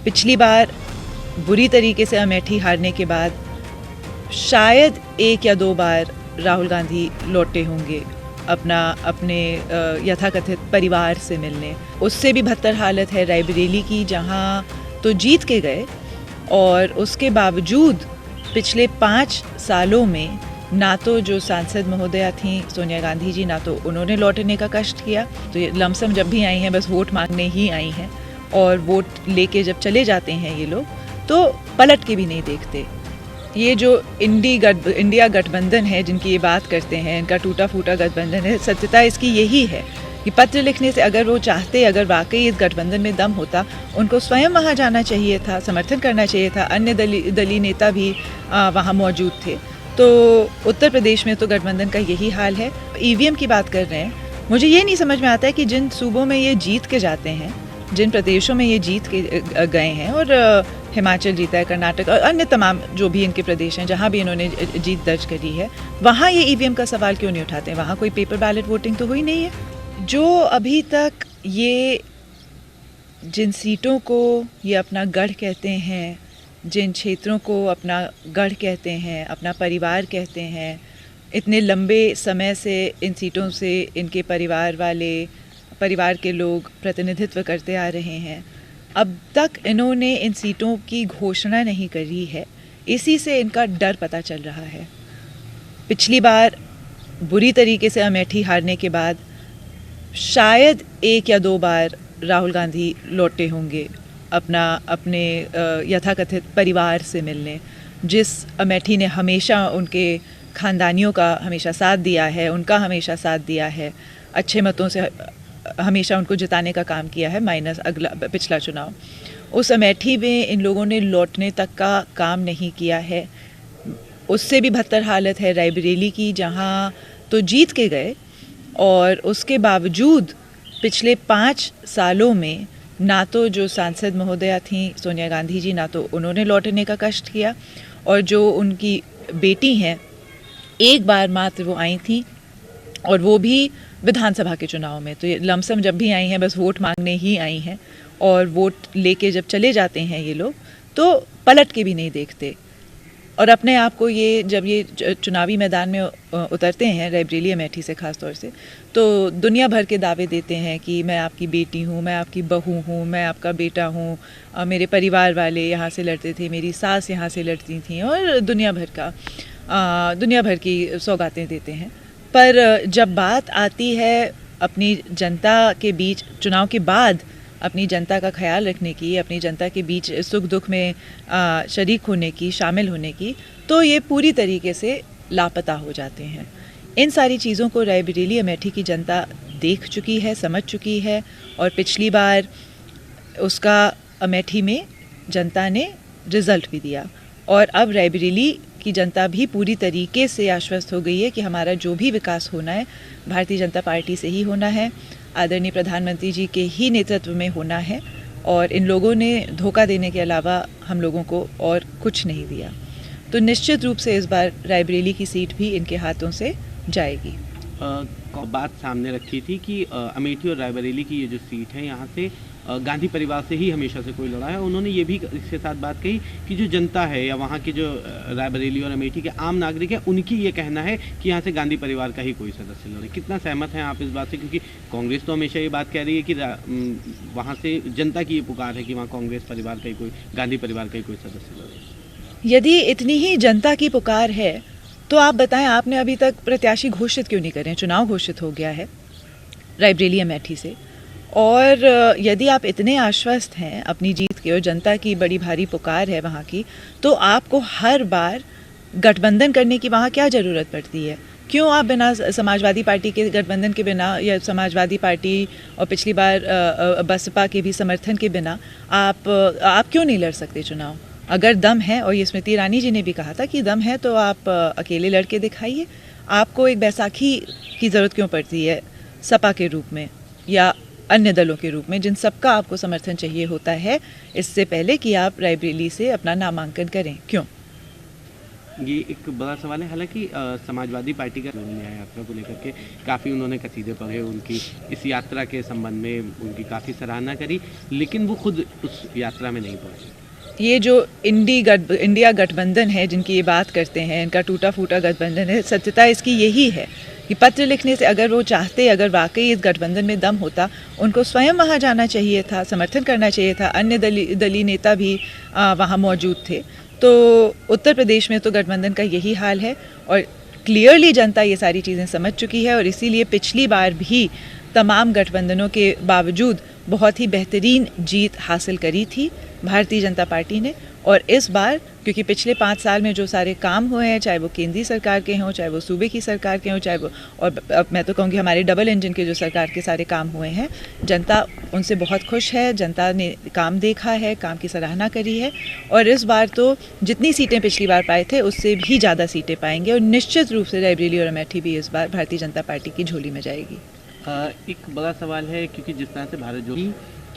पिछली बार बुरी तरीके से अमेठी हारने के बाद शायद एक या दो बार राहुल गांधी लौटे होंगे अपने यथाकथित परिवार से मिलने। उससे भी बदतर हालत है रायबरेली की, जहां तो जीत के गए और उसके बावजूद पिछले 5 सालों में ना तो जो सांसद महोदया थी सोनिया गांधी जी, ना तो उन्होंने लौटने का कष्ट किया। तो ये लमसम जब भी आई हैं बस वोट मांगने ही आई हैं, और वोट लेके जब चले जाते हैं ये लोग तो पलट के भी नहीं देखते। ये जो इंडिया गठबंधन है जिनकी ये बात करते हैं, इनका टूटा फूटा गठबंधन है, सत्यता इसकी यही है कि पत्र लिखने से अगर वो चाहते, अगर वाकई इस गठबंधन में दम होता, उनको स्वयं वहाँ जाना चाहिए था, समर्थन करना चाहिए था। अन्य दलीय नेता भी वहाँ मौजूद थे। तो उत्तर प्रदेश में तो गठबंधन का यही हाल है। ईवीएम की बात कर रहे हैं, मुझे ये नहीं समझ में आता है कि जिन सूबों में ये जीत के जाते हैं, जिन प्रदेशों में ये जीत के गए हैं, और हिमाचल जीता है, कर्नाटक और अन्य तमाम जो भी इनके प्रदेश हैं जहाँ भी इन्होंने जीत दर्ज करी है, वहाँ ये ईवीएम का सवाल क्यों नहीं उठाते हैं? वहाँ कोई पेपर बैलेट वोटिंग तो हुई नहीं है। जो अभी तक ये जिन सीटों को ये अपना गढ़ कहते हैं, जिन क्षेत्रों को अपना गढ़ कहते हैं, अपना परिवार कहते हैं, इतने लंबे समय से इन सीटों से इनके परिवार के लोग प्रतिनिधित्व करते आ रहे हैं, अब तक इन्होंने इन सीटों की घोषणा नहीं करी है। इसी से इनका डर पता चल रहा है। पिछली बार बुरी तरीके से अमेठी हारने के बाद शायद एक या दो बार राहुल गांधी लौटे होंगे अपने यथाकथित परिवार से मिलने। जिस अमेठी ने हमेशा उनके खानदानियों का हमेशा साथ दिया है, उनका हमेशा साथ दिया है, अच्छे मतों से हमेशा उनको जिताने का काम किया है, माइनस पिछला चुनाव। उस अमेठी में इन लोगों ने लौटने तक का काम नहीं किया है। उससे भी बदतर हालत है रायबरेली की, जहां तो जीत के गए और उसके बावजूद पिछले 5 सालों में ना तो जो सांसद महोदया थी सोनिया गांधी जी, ना तो उन्होंने लौटने का कष्ट किया, और जो उनकी बेटी हैं एक बार मात्र वो आई थी, और वो भी विधानसभा के चुनाव में। तो ये लमसम जब भी आई हैं बस वोट मांगने ही आई हैं, और वोट लेके जब चले जाते हैं ये लोग तो पलट के भी नहीं देखते। और अपने आप को जब ये चुनावी मैदान में उतरते हैं, रायबरेली अमेठी से ख़ास तौर से, तो दुनिया भर के दावे देते हैं कि मैं आपकी बेटी हूँ, मैं आपकी बहू हूँ, मैं आपका बेटा हूँ, मेरे परिवार वाले यहाँ से लड़ते थे, मेरी सास यहाँ से लड़ती थी, और दुनिया भर की सौगातें देते हैं। पर जब बात आती है अपनी जनता के बीच चुनाव के बाद अपनी जनता का ख्याल रखने की, अपनी जनता के बीच सुख दुख में शरीक होने की, शामिल होने की, तो ये पूरी तरीके से लापता हो जाते हैं। इन सारी चीज़ों को रायबरेली अमेठी की जनता देख चुकी है, समझ चुकी है, और पिछली बार उसका अमेठी में जनता ने रिज़ल्ट भी दिया। और अब रायबरेली की जनता भी पूरी तरीके से आश्वस्त हो गई है कि हमारा जो भी विकास होना है भारतीय जनता पार्टी से ही होना है, आदरणीय प्रधानमंत्री जी के ही नेतृत्व में होना है, और इन लोगों ने धोखा देने के अलावा हम लोगों को और कुछ नहीं दिया। तो निश्चित रूप से इस बार रायबरेली की सीट भी इनके हाथों से जाएगी। बात सामने रखी थी कि अमेठी और रायबरेली की ये जो सीट है, यहाँ से गांधी परिवार से ही हमेशा से कोई लड़ा है। उन्होंने ये भी इसके साथ बात कही कि जो जनता है या वहाँ के जो रायबरेली और अमेठी के आम नागरिक हैं, उनकी ये कहना है कि यहाँ से गांधी परिवार का ही कोई सदस्य लड़े। कितना सहमत हैं आप इस बात से? क्योंकि कांग्रेस तो हमेशा ये बात कह रही है कि वहाँ से जनता की ये पुकार है कि वहाँ कांग्रेस परिवार का ही कोई, गांधी परिवार का ही कोई सदस्य लड़े। यदि इतनी ही जनता की पुकार है तो आप बताएं, आपने अभी तक प्रत्याशी घोषित क्यों नहीं करें? चुनाव घोषित हो गया है रायबरेली अमेठी से, और यदि आप इतने आश्वस्त हैं अपनी जीत के और जनता की बड़ी भारी पुकार है वहाँ की, तो आपको हर बार गठबंधन करने की वहाँ क्या ज़रूरत पड़ती है? क्यों आप बिना समाजवादी पार्टी के गठबंधन के बिना, या समाजवादी पार्टी और पिछली बार बसपा के भी समर्थन के बिना आप क्यों नहीं लड़ सकते चुनाव? अगर दम है, और ये स्मृति ईरानी जी ने भी कहा था कि दम है, तो आप अकेले लड़के दिखाइए। आपको एक बैसाखी की ज़रूरत क्यों पड़ती है सपा के रूप में या अन्य दलों के रूप में, जिन सबका आपको समर्थन चाहिए होता है इससे पहले कि आप रायबरेली से अपना नामांकन करें? क्यों? ये एक बड़ा सवाल है। हालांकि समाजवादी पार्टी का न्याय यात्रा को लेकर के काफ़ी उन्होंने कसीदे पढ़े, उनकी इस यात्रा के संबंध में उनकी काफ़ी सराहना करी, लेकिन वो खुद उस यात्रा में नहीं पहुंचे। ये जो इंडिया गठबंधन है जिनकी ये बात करते हैं, इनका टूटा फूटा गठबंधन है, सत्यता इसकी यही है कि पत्र लिखने से अगर वो चाहते, अगर वाकई इस गठबंधन में दम होता, उनको स्वयं वहाँ जाना चाहिए था, समर्थन करना चाहिए था। अन्य दलीय नेता भी वहाँ मौजूद थे। तो उत्तर प्रदेश में तो गठबंधन का यही हाल है और क्लियरली जनता ये सारी चीज़ें समझ चुकी है और इसीलिए पिछली बार भी तमाम गठबंधनों के बावजूद बहुत ही बेहतरीन जीत हासिल करी थी भारतीय जनता पार्टी ने। और इस बार क्योंकि पिछले 5 साल में जो सारे काम हुए हैं, चाहे वो केंद्रीय सरकार के हों, चाहे वो सूबे की सरकार के हों, चाहे वो, और अब मैं तो कहूँगी हमारे डबल इंजन के जो सरकार के सारे काम हुए हैं, जनता उनसे बहुत खुश है। जनता ने काम देखा है, काम की सराहना करी है और इस बार तो जितनी सीटें पिछली बार पाए थे उससे भी ज़्यादा सीटें पाएंगे और निश्चित रूप से रायबरेली और अमेठी भी इस बार भारतीय जनता पार्टी की झोली में जाएगी। एक बड़ा सवाल है क्योंकि जिस तरह से भारत जो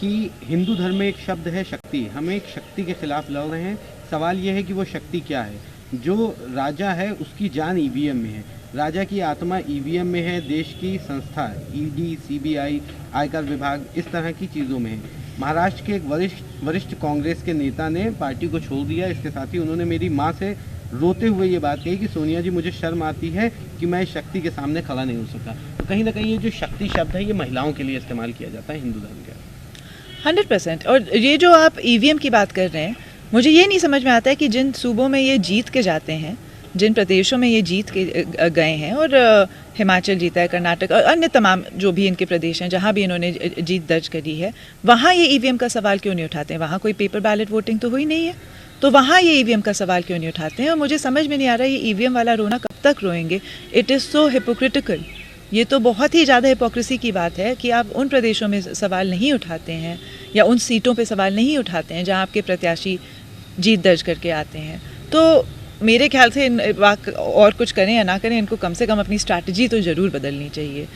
कि हिंदू धर्म में एक शब्द है शक्ति, हम एक शक्ति के खिलाफ लड़ रहे हैं। सवाल यह है कि वो शक्ति क्या है। जो राजा है उसकी जान ईवीएम में है, राजा की आत्मा ईवीएम में है, देश की संस्था ईडी, सीबीआई, आयकर विभाग, इस तरह की चीज़ों में है। महाराष्ट्र के एक वरिष्ठ कांग्रेस के नेता ने पार्टी को छोड़ दिया। इसके साथ ही उन्होंने मेरी माँ से रोते हुए ये बात कही कि सोनिया जी मुझे शर्म आती है कि मैं शक्ति के सामने खड़ा नहीं हो सका। तो कहीं ना कहीं ये जो शक्ति शब्द है ये महिलाओं के लिए इस्तेमाल किया जाता है हिंदू धर्म के। 100%। और ये जो आप ईवीएम की बात कर रहे हैं, मुझे ये नहीं समझ में आता है कि जिन सूबों में ये जीत के जाते हैं, जिन प्रदेशों में ये जीत के गए हैं, और हिमाचल जीता है, कर्नाटक और अन्य तमाम जो भी इनके प्रदेश हैं जहाँ भी इन्होंने जीत दर्ज करी है, वहाँ ये ईवीएम का सवाल क्यों नहीं उठाते हैं? वहाँ कोई पेपर बैलेट वोटिंग तो हुई नहीं है, तो वहाँ ये ईवीएम का सवाल क्यों नहीं उठाते हैं? और मुझे समझ में नहीं आ रहा ये ईवीएम वाला रोना कब तक रोएंगे। It is so hypocritical. ये तो बहुत ही ज़्यादा हिपोक्रेसी की बात है कि आप उन प्रदेशों में सवाल नहीं उठाते हैं या उन सीटों पे सवाल नहीं उठाते हैं जहाँ आपके प्रत्याशी जीत दर्ज करके आते हैं। तो मेरे ख्याल से और कुछ करें या ना करें, इनको कम से कम अपनी स्ट्रैटेजी तो ज़रूर बदलनी चाहिए।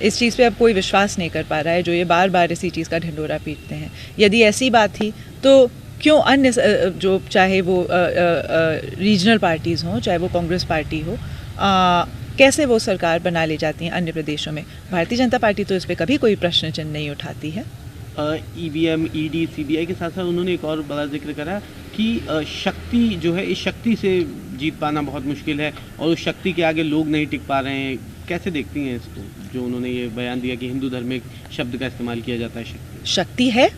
इस चीज़ पे अब कोई विश्वास नहीं कर पा रहा है जो ये बार बार इसी चीज़ का ढिंढोरा पीटते हैं। यदि ऐसी बात थी तो क्यों अन्य जो चाहे वो रीजनल पार्टीज़ हों, चाहे वो कांग्रेस पार्टी हो, कैसे वो सरकार बना ले जाती हैं अन्य प्रदेशों में? भारतीय जनता पार्टी तो इस पर कभी कोई प्रश्न चिन्ह नहीं उठाती है। ईवीएम, ईडी, सीबीआई के साथ साथ उन्होंने एक और बड़ा जिक्र करा कि शक्ति जो है, इस शक्ति से जीत पाना बहुत मुश्किल है और उस शक्ति के आगे लोग नहीं टिक पा रहे हैं। कैसे देखती हैं इसको, जो उन्होंने ये बयान दिया कि हिंदू धर्म में शब्द का इस्तेमाल किया जाता है? शक्ति है,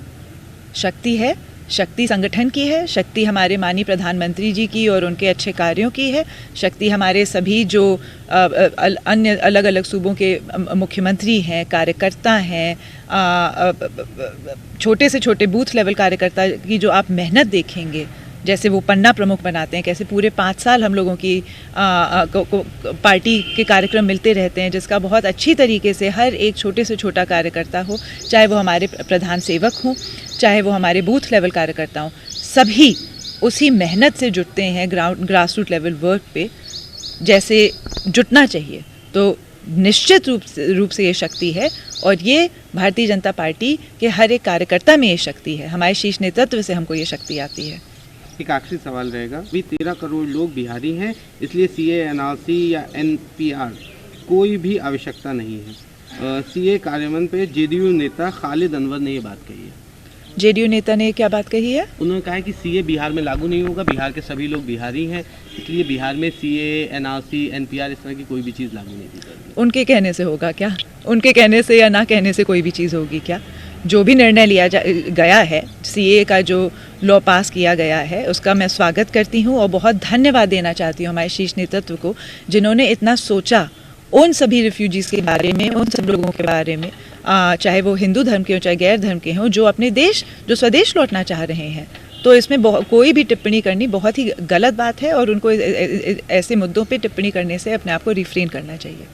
शक्ति है, शक्ति संगठन की है, शक्ति हमारे माननीय प्रधानमंत्री जी की और उनके अच्छे कार्यों की है, शक्ति हमारे सभी जो अन्य अलग अलग सूबों के मुख्यमंत्री हैं, कार्यकर्ता हैं, छोटे से छोटे बूथ लेवल कार्यकर्ता की जो आप मेहनत देखेंगे, जैसे वो पन्ना प्रमुख बनाते हैं, कैसे पूरे 5 साल हम लोगों की पार्टी के कार्यक्रम मिलते रहते हैं, जिसका बहुत अच्छी तरीके से हर एक छोटे से छोटा कार्यकर्ता हो, चाहे वो हमारे प्रधान सेवक हों, चाहे वो हमारे बूथ लेवल कार्यकर्ता हों, सभी उसी मेहनत से जुटते हैं ग्रास रूट लेवल वर्क पे जैसे जुटना चाहिए। तो निश्चित रूप से ये शक्ति है और ये भारतीय जनता पार्टी के हर एक कार्यकर्ता में ये शक्ति है। हमारे शीर्ष नेतृत्व से हमको ये शक्ति आती है। एक आखिरी सवाल रहेगा, अभी 13 करोड़ लोग बिहारी हैं, इसलिए सीए, एनआरसी या एनपीआर कोई भी आवश्यकता नहीं है। सीए कार्यान्वयन पे जेडीयू नेता खालिद अनवर ने ये बात कही है। जेडीयू नेता ने क्या बात कही है? उन्होंने कहा है कि सीए बिहार में लागू नहीं होगा, बिहार के सभी लोग बिहारी हैं, इसलिए बिहार में सीए, एनआरसी, एनपीआर इस तरह की कोई भी चीज़ लागू नहीं की जाएगी। उनके कहने से होगा क्या? उनके कहने से या ना कहने से कोई भी चीज़ होगी क्या? जो भी निर्णय लिया गया है, सीए का जो लॉ पास किया गया है, उसका मैं स्वागत करती हूँ और बहुत धन्यवाद देना चाहती हूँ हमारे शीर्ष नेतृत्व को, जिन्होंने इतना सोचा उन सभी रिफ्यूजीज़ के बारे में, उन सब लोगों के बारे में, चाहे वो हिंदू धर्म के हों चाहे गैर धर्म के हों, जो अपने देश, जो स्वदेश लौटना चाह रहे हैं। तो इसमें कोई भी टिप्पणी करनी बहुत ही गलत बात है और उनको ऐसे मुद्दों पे टिप्पणी करने से अपने आप को रिफ्रेन करना चाहिए।